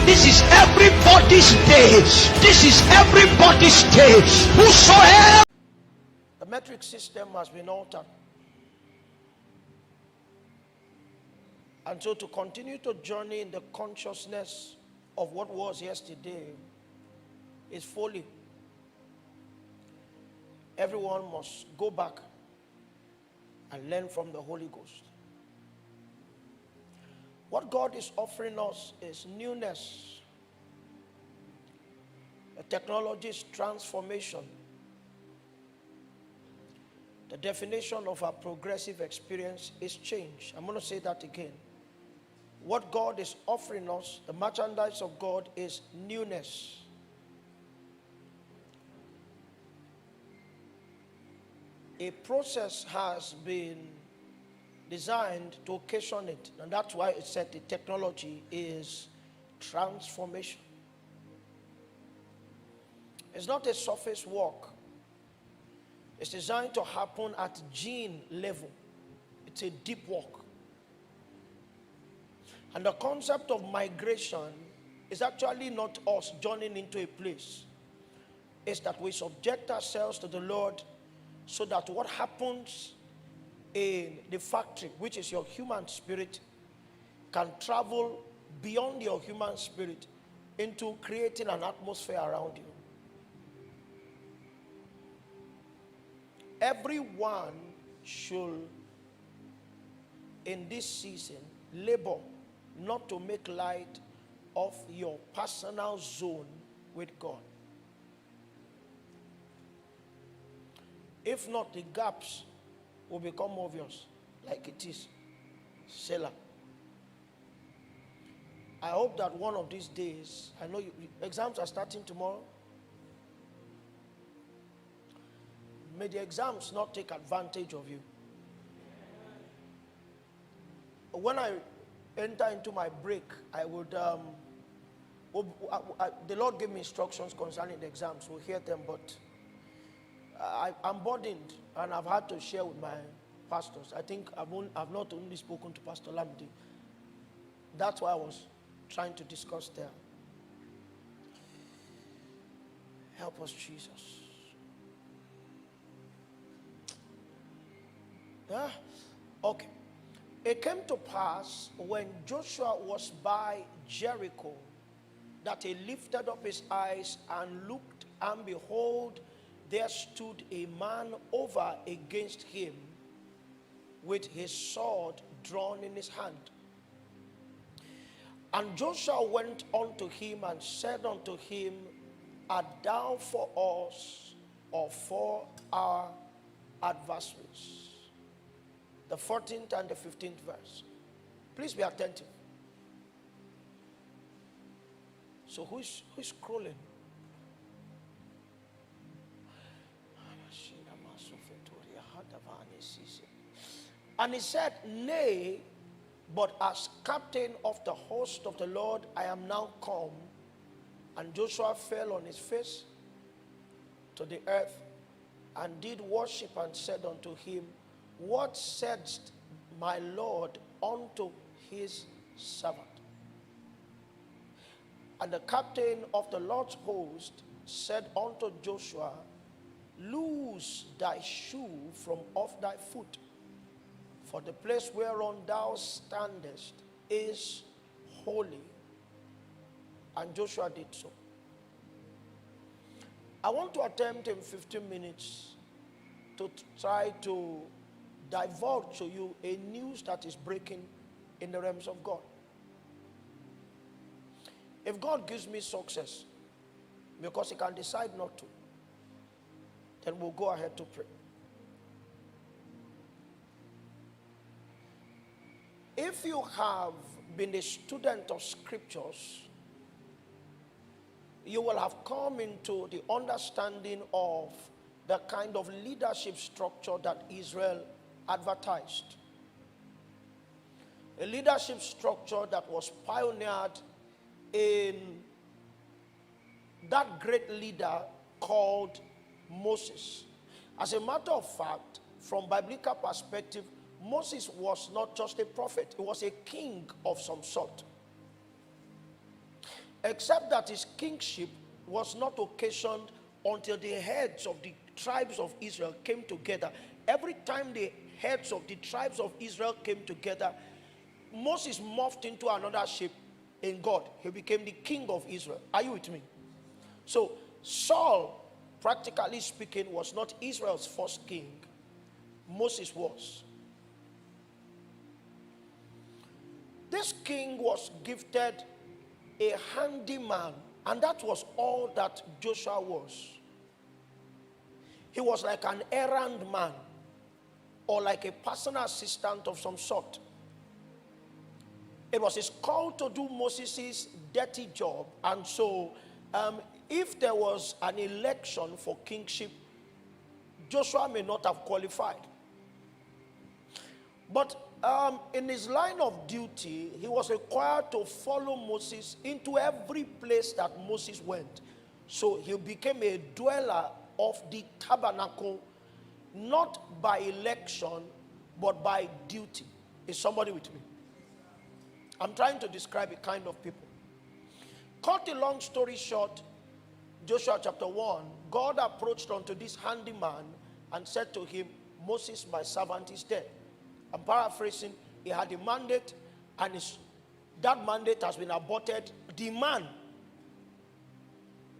This is everybody's day. This is everybody's day. Whosoever. The metric system has been altered. And so to continue to journey in the consciousness of what was yesterday is folly. Everyone must go back and learn from the Holy Ghost. What God is offering us is newness. The technology is transformation. The definition of our progressive experience is change. I'm going to say that again. What God is offering us, the merchandise of God, is newness. A process has been designed to occasion it, and that's why it said the technology is transformation. It's not a surface walk. It's designed to happen at gene level. It's a deep walk. And the concept of migration is actually not us journeying into a place. It's that we subject ourselves to the Lord so that what happens in the factory, which is your human spirit, can travel beyond your human spirit into creating an atmosphere around you. Everyone should, in this season, labor not to make light of your personal zone with God. If not, the gaps will become obvious, like it is. Selah. I hope that one of these days, I know exams are starting tomorrow. May the exams not take advantage of you. When I enter into my break, I would, the Lord gave me instructions concerning the exams. We'll hear them, but I'm burdened, and I've had to share with my pastors. I think I've not only spoken to Pastor Lamdi. That's why I was trying to discuss there. Help us, Jesus. Yeah? Okay. It came to pass when Joshua was by Jericho that he lifted up his eyes and looked, and behold, there stood a man over against him with his sword drawn in his hand. And Joshua went unto him and said unto him, art thou for us or for our adversaries? The 14th and the 15th verse. Please be attentive. So who's scrolling? And he said, nay, but as captain of the host of the Lord I am now come. And Joshua fell on his face to the earth and did worship and said unto him, what saidst my Lord unto his servant? And the captain of the Lord's host said unto Joshua, loose thy shoe from off thy foot, for the place whereon thou standest is holy. And Joshua did so. I want to attempt in 15 minutes to try to divulge to you a news that is breaking in the realms of God. If God gives me success, because he can decide not to, then we'll go ahead to pray. If you have been a student of scriptures, you will have come into the understanding of the kind of leadership structure that Israel advertised. A leadership structure that was pioneered in that great leader called Moses. As a matter of fact, from biblical perspective, Moses was not just a prophet, he was a king of some sort. Except that his kingship was not occasioned until the heads of the tribes of Israel came together. Every time the heads of the tribes of Israel came together, Moses morphed into another shape in God. He became the king of Israel. Are you with me? So Saul, practically speaking, was not Israel's first king. Moses was. This king was gifted a handyman, and that was all that Joshua was. He was like an errand man or like a personal assistant of some sort. It was his call to do Moses' dirty job, and so if there was an election for kingship, Joshua may not have qualified. But in his line of duty, he was required to follow Moses into every place that Moses went. So he became a dweller of the tabernacle, not by election, but by duty. Is somebody with me? I'm trying to describe a kind of people. Cut a long story short, Joshua chapter 1, God approached unto this handyman and said to him, Moses, my servant, is dead. I'm paraphrasing. He had a mandate, and that mandate has been aborted. The man,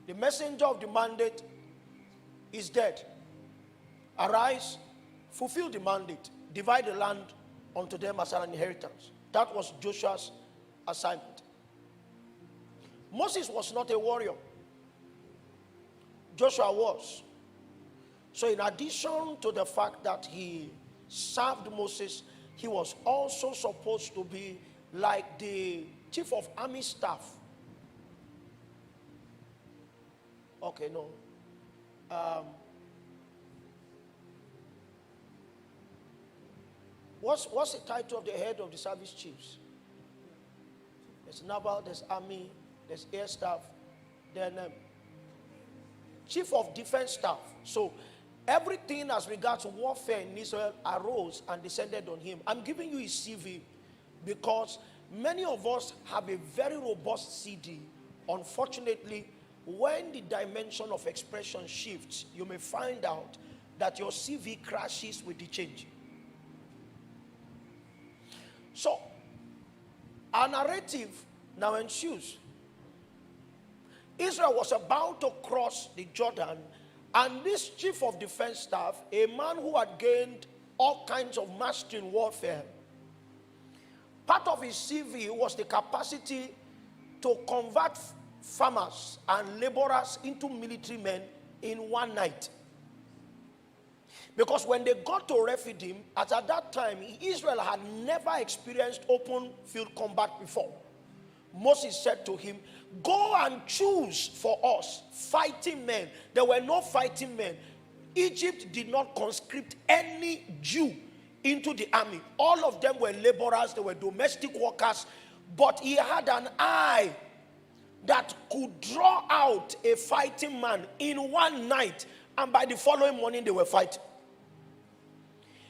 the messenger of the mandate, is dead. Arise, fulfill the mandate, divide the land unto them as an inheritance. That was Joshua's assignment. Moses was not a warrior. Joshua was. So in addition to the fact that he served Moses, he was also supposed to be like the chief of army staff. Okay, no. What's the title of the head of the service chiefs? There's naval, there's army, there's air staff, then chief of defense staff. So everything as regards warfare in Israel arose and descended on him. I'm giving you his CV because many of us have a very robust CD. Unfortunately, when the dimension of expression shifts, you may find out that your CV crashes with the change. So, our narrative now ensues. Israel was about to cross the Jordan, and this chief of defense staff, a man who had gained all kinds of mastery in warfare, part of his CV was the capacity to convert farmers and laborers into military men in one night. Because when they got to Rephidim, at that time, Israel had never experienced open field combat before. Moses said to him, go and choose for us fighting men. There were no fighting men. Egypt did not conscript any Jew into the army. All of them were laborers, they were domestic workers, but he had an eye that could draw out a fighting man in one night, and by the following morning they were fighting.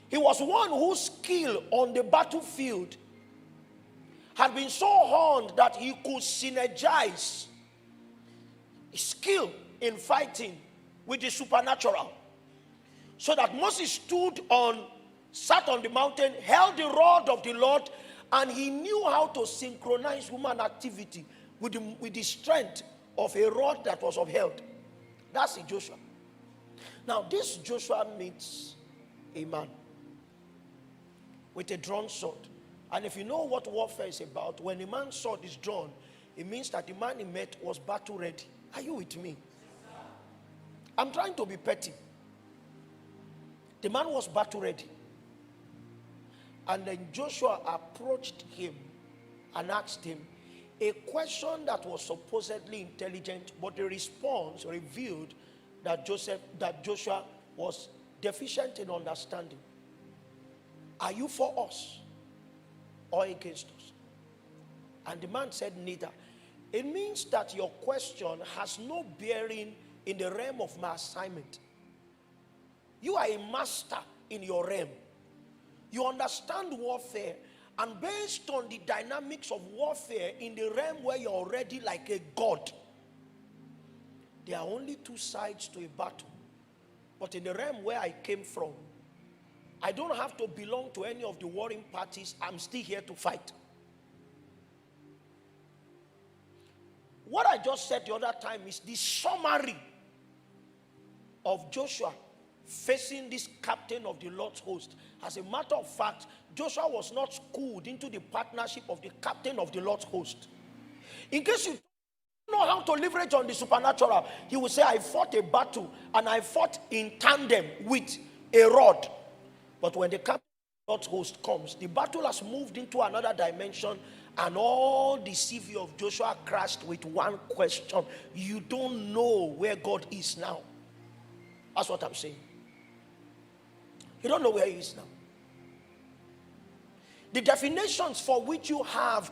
He was one whose skill on the battlefield had been so honed that he could synergize skill in fighting with the supernatural. So that Moses sat on the mountain, held the rod of the Lord, and he knew how to synchronize human activity with the strength of a rod that was upheld. That's Joshua. Now this Joshua meets a man with a drawn sword. And if you know what warfare is about, when a man's sword is drawn, it means that the man he met was battle ready. Are you with me? I'm trying to be petty. The man was battle ready. And then Joshua approached him and asked him a question that was supposedly intelligent, but the response revealed that Joshua was deficient in understanding. Are you for us or against us? And the man said neither. It means that your question has no bearing in the realm of my assignment. You are a master in your realm. You understand warfare, and based on the dynamics of warfare in the realm where you're already like a god, there are only two sides to a battle. But in the realm where I came from, I don't have to belong to any of the warring parties. I'm still here to fight. What I just said the other time is the summary of Joshua facing this captain of the Lord's host. As a matter of fact, Joshua was not schooled into the partnership of the captain of the Lord's host. In case you don't know how to leverage on the supernatural, he will say, I fought a battle and I fought in tandem with a rod. But when the captain of the Lord's host comes, the battle has moved into another dimension, and all the CV of Joshua crashed with one question. You don't know where God is now. That's what I'm saying. You don't know where he is now. The definitions for which you have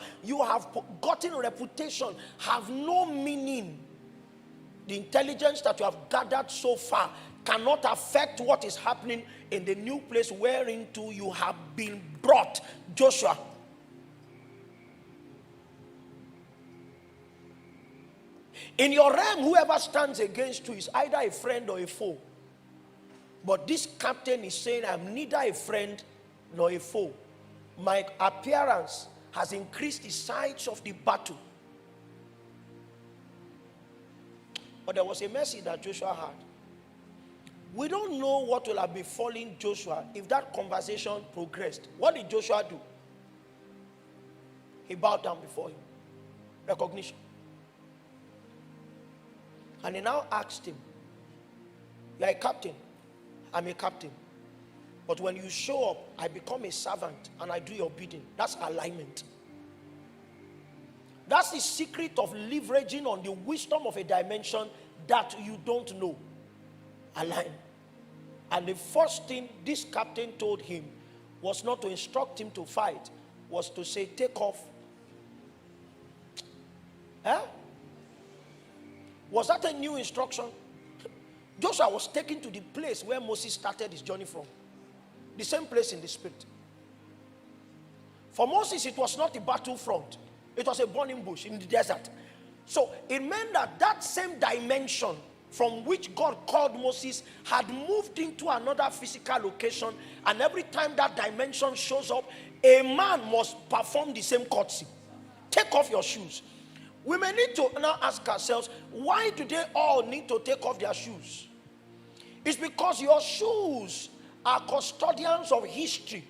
gotten reputation have no meaning. The intelligence that you have gathered so far cannot affect what is happening in the new place whereinto you have been brought. Joshua. In your realm, whoever stands against you is either a friend or a foe. But this captain is saying, I'm neither a friend nor a foe. My appearance has increased the size of the battle. But there was a mercy that Joshua had. We don't know what will have befallen Joshua if that conversation progressed. What did Joshua do? He bowed down before him. Recognition. And he now asked him, you're a captain. I'm a captain. But when you show up, I become a servant and I do your bidding. That's alignment. That's the secret of leveraging on the wisdom of a dimension that you don't know. Align. And the first thing this captain told him was not to instruct him to fight, was to say, take off. Huh? Was that a new instruction? Joshua was taken to the place where Moses started his journey from. The same place in the spirit. For Moses, it was not a battlefront. It was a burning bush in the desert. So it meant that that same dimension from which God called Moses had moved into another physical location, and every time that dimension shows up, a man must perform the same courtesy. Take off your shoes. We may need to now ask ourselves, why do they all need to take off their shoes? It's because your shoes are custodians of history.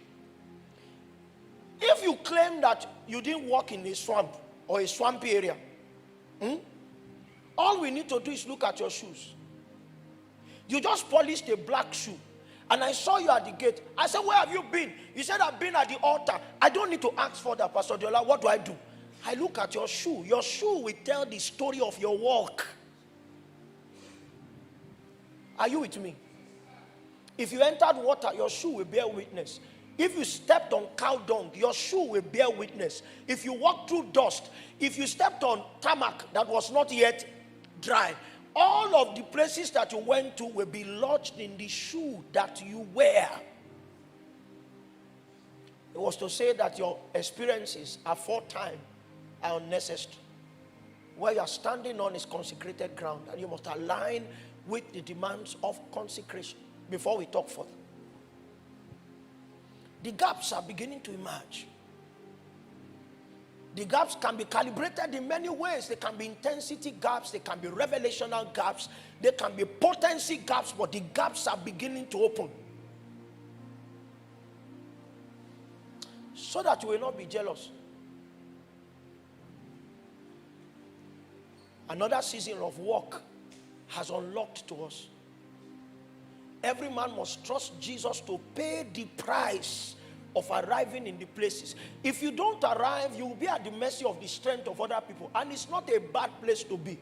If you claim that you didn't walk in a swamp or a swampy area, all we need to do is look at your shoes. You just polished a black shoe, and I saw you at the gate. I said, where have you been? You said, I've been at the altar. I don't need to ask for that, Pastor Diola. What do I do? I look at your shoe. Your shoe will tell the story of your walk. Are you with me? If you entered water, your shoe will bear witness. If you stepped on cow dung, your shoe will bear witness. If you walked through dust, if you stepped on tarmac that was not yet dry, all of the places that you went to will be lodged in the shoe that you wear. It was to say that your experiences aforetime are unnecessary. Where you are standing on is consecrated ground, and you must align with the demands of consecration. Before we talk further, the gaps are beginning to emerge. The gaps can be calibrated in many ways. They can be intensity gaps, they can be revelational gaps, they can be potency gaps, but the gaps are beginning to open. So that you will not be jealous. Another season of work has unlocked to us. Every man must trust Jesus to pay the price of arriving in the places. If you don't arrive, you will be at the mercy of the strength of other people. And it's not a bad place to be.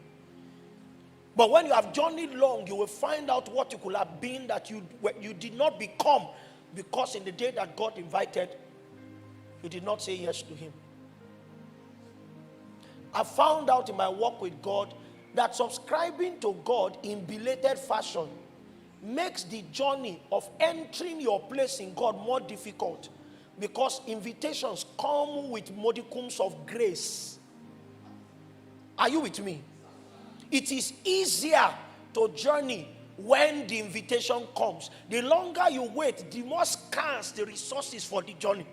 But when you have journeyed long, you will find out what you could have been that you did not become, because in the day that God invited, you did not say yes to him. I found out in my walk with God that subscribing to God in belated fashion makes the journey of entering your place in God more difficult Because invitations come with modicums of grace. Are you with me? It is easier to journey when the invitation comes. The longer you wait, the more scarce the resources for the journey.